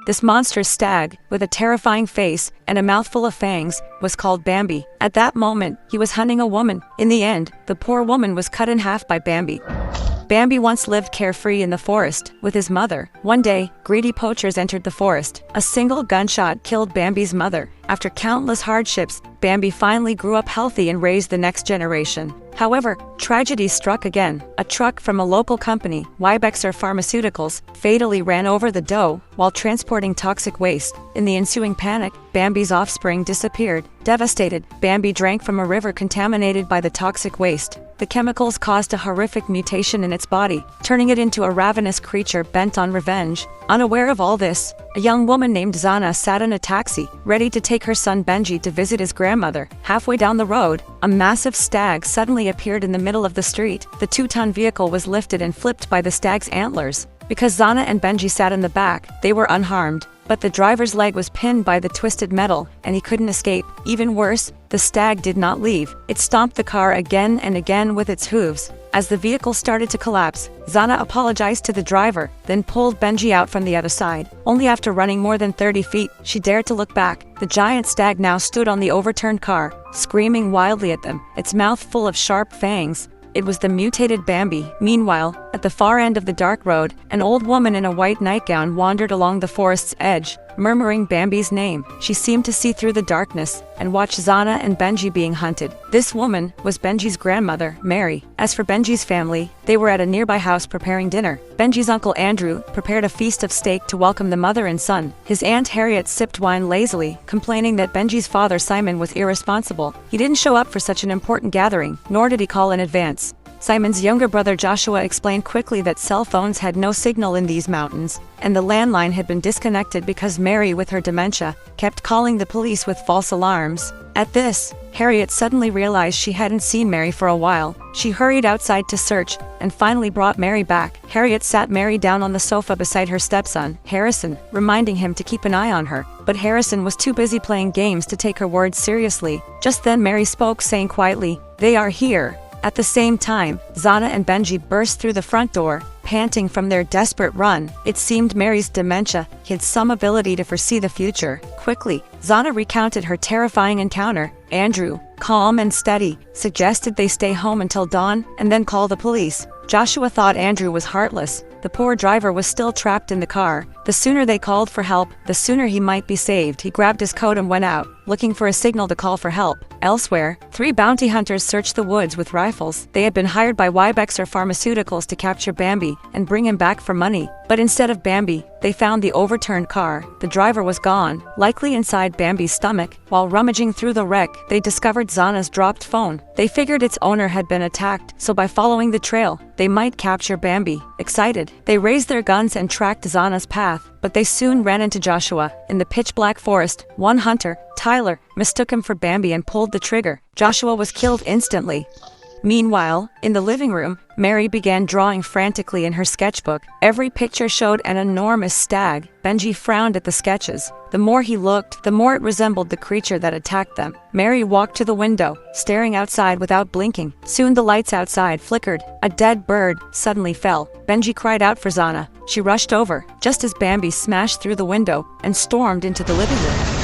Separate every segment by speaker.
Speaker 1: This monstrous stag, with a terrifying face and a mouthful of fangs, was called Bambi. At that moment, he was hunting a woman. In the end, the poor woman was cut in half by Bambi. Bambi once lived carefree in the forest with his mother. One day, greedy poachers entered the forest. A single gunshot killed Bambi's mother. After countless hardships, Bambi finally grew up healthy and raised the next generation. However, tragedy struck again. A truck from a local company, Unforgettable Pharmaceuticals, fatally ran over the doe while transporting toxic waste. In the ensuing panic, Bambi's offspring disappeared. Devastated, Bambi drank from a river contaminated by the toxic waste. The chemicals caused a horrific mutation in its body, turning it into a ravenous creature bent on revenge. Unaware of all this, a young woman named Zana sat in a taxi, ready to take her son Benji to visit his grandmother. Halfway down the road, a massive stag suddenly appeared in the middle of the street. The 2-ton vehicle was lifted and flipped by the stag's antlers. Because Zana and Benji sat in the back, they were unharmed. But the driver's leg was pinned by the twisted metal, and he couldn't escape. Even worse, the stag did not leave. It stomped the car again and again with its hooves. As the vehicle started to collapse, Zana apologized to the driver, then pulled Benji out from the other side. Only after running more than 30 feet, she dared to look back. The giant stag now stood on the overturned car, screaming wildly at them, its mouth full of sharp fangs. It was the mutated Bambi. Meanwhile, at the far end of the dark road, an old woman in a white nightgown wandered along the forest's edge, murmuring Bambi's name. She seemed to see through the darkness and watch Zana and Benji being hunted. This woman was Benji's grandmother, Mary. As for Benji's family, they were at a nearby house preparing dinner. Benji's uncle Andrew prepared a feast of steak to welcome the mother and son. His aunt Harriet sipped wine lazily, complaining that Benji's father Simon was irresponsible. He didn't show up for such an important gathering, nor did he call in advance. Simon's younger brother Joshua explained quickly that cell phones had no signal in these mountains, and the landline had been disconnected because Mary, with her dementia, kept calling the police with false alarms. At this, Harriet suddenly realized she hadn't seen Mary for a while. She hurried outside to search, and finally brought Mary back. Harriet sat Mary down on the sofa beside her stepson, Harrison, reminding him to keep an eye on her. But Harrison was too busy playing games to take her words seriously. Just then Mary spoke, saying quietly, "They are here." At the same time, Zana and Benji burst through the front door, panting from their desperate run. It seemed Mary's dementia had some ability to foresee the future. Quickly, Zana recounted her terrifying encounter. Andrew, calm and steady, suggested they stay home until dawn and then call the police. Joshua thought Andrew was heartless. The poor driver was still trapped in the car. The sooner they called for help, the sooner he might be saved. He grabbed his coat and went out, looking for a signal to call for help. Elsewhere, 3 bounty hunters searched the woods with rifles. They had been hired by Unforgettable Pharmaceuticals to capture Bambi and bring him back for money. But instead of Bambi, they found the overturned car. The driver was gone, likely inside Bambi's stomach. While rummaging through the wreck, they discovered Zana's dropped phone. They figured its owner had been attacked, so by following the trail, they might capture Bambi. Excited, they raised their guns and tracked Zana's path. But they soon ran into Joshua. In the pitch-black forest, one hunter, Tyler, mistook him for Bambi and pulled the trigger. Joshua was killed instantly. Meanwhile, in the living room, Mary began drawing frantically in her sketchbook. Every picture showed an enormous stag. Benji frowned at the sketches. The more he looked, the more it resembled the creature that attacked them. Mary walked to the window, staring outside without blinking. Soon the lights outside flickered. A dead bird suddenly fell. Benji cried out for Zana. She rushed over, just as Bambi smashed through the window and stormed into the living room.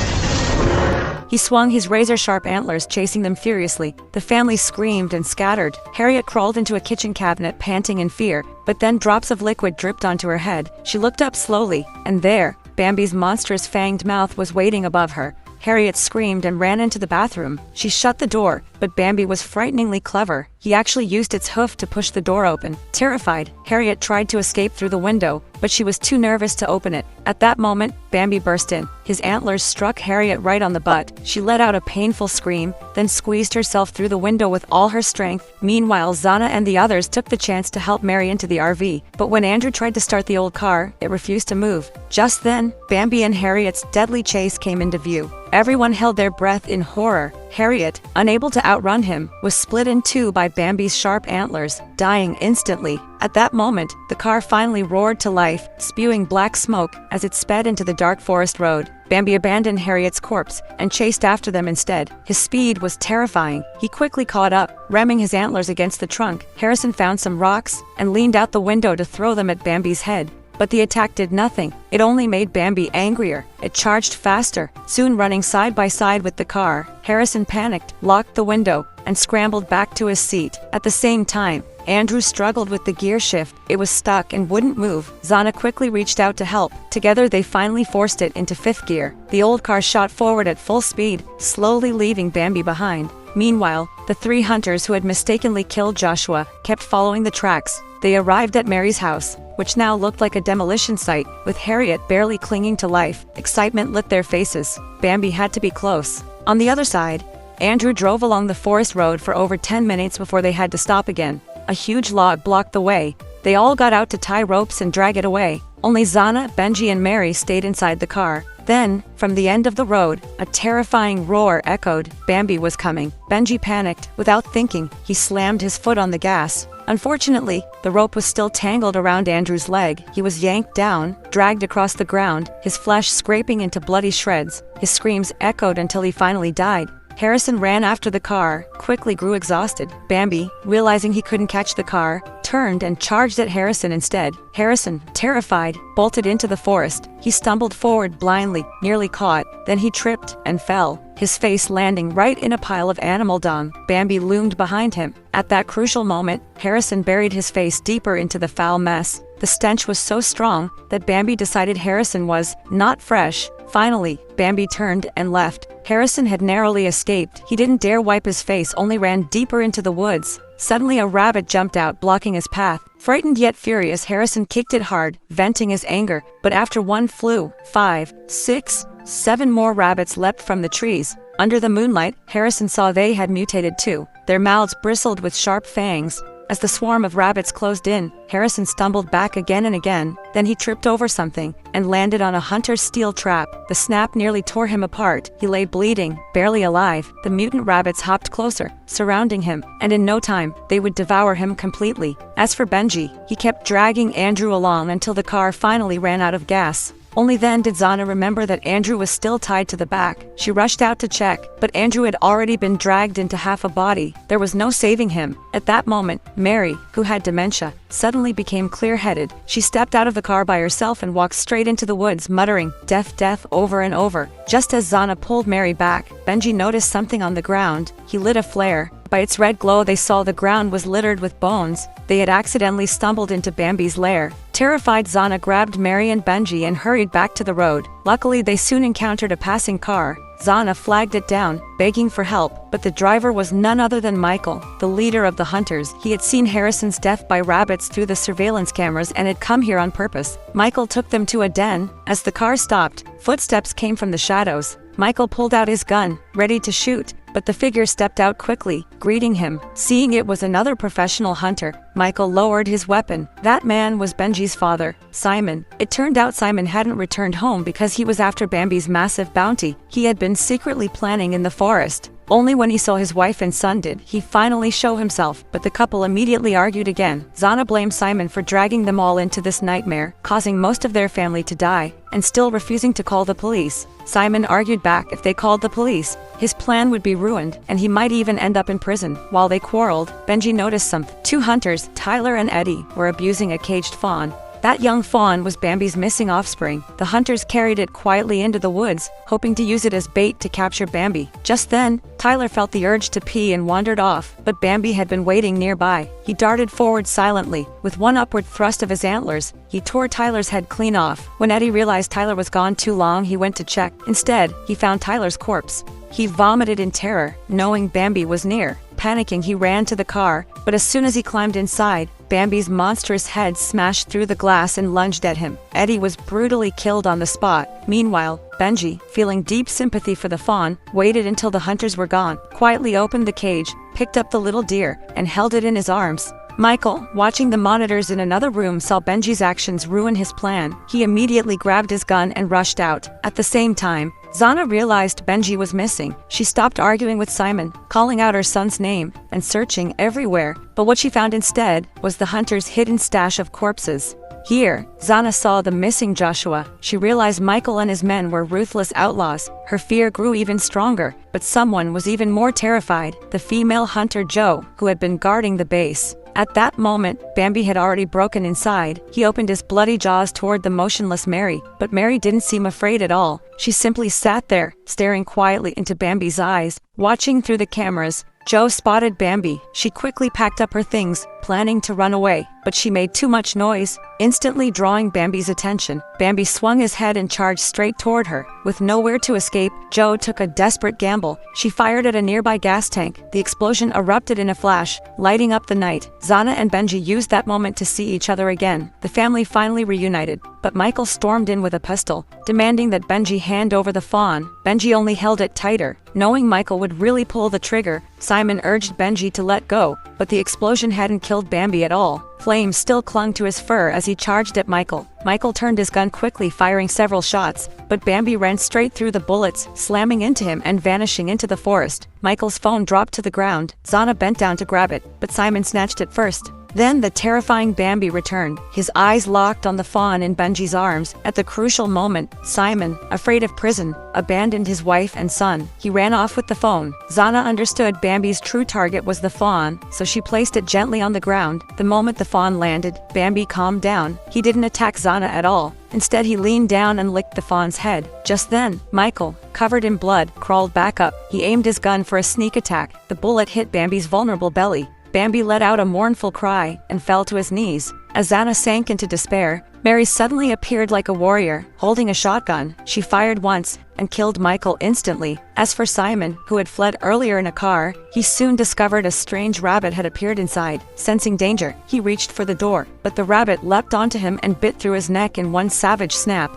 Speaker 1: He swung his razor-sharp antlers, chasing them furiously. The family screamed and scattered. Harriet crawled into a kitchen cabinet, panting in fear, but then drops of liquid dripped onto her head. She looked up slowly, and there, Bambi's monstrous fanged mouth was waiting above her. Harriet screamed and ran into the bathroom. She shut the door, but Bambi was frighteningly clever. He actually used its hoof to push the door open. Terrified, Harriet tried to escape through the window, but she was too nervous to open it. At that moment, Bambi burst in. His antlers struck Harriet right on the butt. She let out a painful scream, then squeezed herself through the window with all her strength. Meanwhile, Zana and the others took the chance to help Mary into the RV. But when Andrew tried to start the old car, it refused to move. Just then, Bambi and Harriet's deadly chase came into view. Everyone held their breath in horror. Harriet, unable to outrun him, was split in two by Bambi's sharp antlers, dying instantly. At that moment, the car finally roared to life, spewing black smoke as it sped into the dark forest road. Bambi abandoned Harriet's corpse and chased after them instead. His speed was terrifying. He quickly caught up, ramming his antlers against the trunk. Harrison found some rocks and leaned out the window to throw them at Bambi's head. but the attack did nothing. It only made Bambi angrier. It charged faster, soon running side by side with the car. Harrison panicked, locked the window, and scrambled back to his seat. At the same time, Andrew struggled with the gear shift. It was stuck and wouldn't move. Zana quickly reached out to help. Together they finally forced it into fifth gear. The old car shot forward at full speed, slowly leaving Bambi behind. Meanwhile, the three hunters who had mistakenly killed Joshua kept following the tracks. They arrived at Mary's house, which now looked like a demolition site, with Harriet barely clinging to life. Excitement lit their faces. Bambi had to be close. On the other side, Andrew drove along the forest road for over 10 minutes before they had to stop again. A huge log blocked the way. They all got out to tie ropes and drag it away. Only Zana, Benji, and Mary stayed inside the car. Then, from the end of the road, a terrifying roar echoed. Bambi was coming. Benji panicked. Without thinking, he slammed his foot on the gas. Unfortunately, the rope was still tangled around Andrew's leg. He was yanked down, dragged across the ground, his flesh scraping into bloody shreds. His screams echoed until he finally died. Harrison ran after the car, quickly grew exhausted. Bambi, realizing he couldn't catch the car, turned and charged at Harrison instead. Harrison, terrified, bolted into the forest. He stumbled forward blindly, nearly caught. Then he tripped and fell, his face landing right in a pile of animal dung. Bambi loomed behind him. At that crucial moment, Harrison buried his face deeper into the foul mess. The stench was so strong that Bambi decided Harrison was not fresh. Finally, Bambi turned and left. Harrison had narrowly escaped. He didn't dare wipe his face, only ran deeper into the woods. Suddenly a rabbit jumped out, blocking his path. Frightened yet furious, Harrison kicked it hard, venting his anger. But after one flew, 5, 6, 7 more rabbits leapt from the trees. Under the moonlight, Harrison saw they had mutated too. Their mouths bristled with sharp fangs. As the swarm of rabbits closed in, Harrison stumbled back again and again. Then he tripped over something and landed on a hunter's steel trap. The snap nearly tore him apart. He lay bleeding, barely alive. The mutant rabbits hopped closer, surrounding him, and in no time, they would devour him completely. As for Benji, he kept dragging Andrew along until the car finally ran out of gas. Only then did Zana remember that Andrew was still tied to the back. She rushed out to check, but Andrew had already been dragged into half a body. There was no saving him. At that moment, Mary, who had dementia, suddenly became clear-headed. She stepped out of the car by herself and walked straight into the woods, muttering, "Death, death," over and over. Just as Zana pulled Mary back, Benji noticed something on the ground. He lit a flare. By its red glow, they saw the ground was littered with bones. They had accidentally stumbled into Bambi's lair. Terrified, Zana grabbed Mary and Benji and hurried back to the road. Luckily, they soon encountered a passing car. Zana flagged it down, begging for help, but the driver was none other than Michael, the leader of the hunters. He had seen Harrison's death by rabbits through the surveillance cameras and had come here on purpose. Michael took them to a den. As the car stopped, footsteps came from the shadows. Michael pulled out his gun, ready to shoot, but the figure stepped out quickly, greeting him. Seeing it was another professional hunter, Michael lowered his weapon. That man was Benji's father, Simon. It turned out Simon hadn't returned home because he was after Bambi's massive bounty. He had been secretly planning in the forest. Only when he saw his wife and son did he finally show himself, but the couple immediately argued again. Zana blamed Simon for dragging them all into this nightmare, causing most of their family to die, and still refusing to call the police. Simon argued back if they called the police, his plan would be ruined, and he might even end up in prison. While they quarreled, Benji noticed something. 2 hunters, Tyler and Eddie, were abusing a caged fawn. That young fawn was Bambi's missing offspring. The hunters carried it quietly into the woods, hoping to use it as bait to capture Bambi. Just then, Tyler felt the urge to pee and wandered off, but Bambi had been waiting nearby. He darted forward silently. With one upward thrust of his antlers, he tore Tyler's head clean off. When Eddie realized Tyler was gone too long, he went to check. Instead, he found Tyler's corpse. He vomited in terror, knowing Bambi was near. Panicking, he ran to the car, but as soon as he climbed inside, Bambi's monstrous head smashed through the glass and lunged at him. Eddie was brutally killed on the spot. Meanwhile, Benji, feeling deep sympathy for the fawn, waited until the hunters were gone, quietly opened the cage, picked up the little deer, and held it in his arms. Michael, watching the monitors in another room, saw Benji's actions ruin his plan. He immediately grabbed his gun and rushed out. At the same time, Zana realized Benji was missing. She stopped arguing with Simon, calling out her son's name, and searching everywhere. But what she found instead was the hunter's hidden stash of corpses. Here, Zana saw the missing Joshua. She realized Michael and his men were ruthless outlaws. Her fear grew even stronger, but someone was even more terrified, the female hunter Jo, who had been guarding the base. At that moment, Bambi had already broken inside. He opened his bloody jaws toward the motionless Mary, but Mary didn't seem afraid at all. She simply sat there, staring quietly into Bambi's eyes. Watching through the cameras, Jo spotted Bambi. She quickly packed up her things, planning to run away, but she made too much noise, instantly drawing Bambi's attention. Bambi swung his head and charged straight toward her. With nowhere to escape, Jo took a desperate gamble. She fired at a nearby gas tank. The explosion erupted in a flash, lighting up the night. Zana and Benji used that moment to see each other again. The family finally reunited, but Michael stormed in with a pistol, demanding that Benji hand over the fawn. Benji only held it tighter. Knowing Michael would really pull the trigger, Simon urged Benji to let go, but the explosion hadn't killed Bambi at all. Flames still clung to his fur as he charged at Michael. Michael turned his gun quickly, firing several shots, but Bambi ran straight through the bullets, slamming into him and vanishing into the forest. Michael's phone dropped to the ground. Zana bent down to grab it, but Simon snatched it first. Then the terrifying Bambi returned, his eyes locked on the fawn in Benji's arms. At the crucial moment, Simon, afraid of prison, abandoned his wife and son. He ran off with the phone. Zana understood Bambi's true target was the fawn, so she placed it gently on the ground. The moment the fawn landed, Bambi calmed down. He didn't attack Zana at all. Instead, he leaned down and licked the fawn's head. Just then, Michael, covered in blood, crawled back up. He aimed his gun for a sneak attack. The bullet hit Bambi's vulnerable belly. Bambi let out a mournful cry and fell to his knees. As Zana sank into despair, Mary suddenly appeared like a warrior, holding a shotgun. She fired once and killed Michael instantly. As for Simon, who had fled earlier in a car, he soon discovered a strange rabbit had appeared inside. Sensing danger, he reached for the door, but the rabbit leapt onto him and bit through his neck in one savage snap.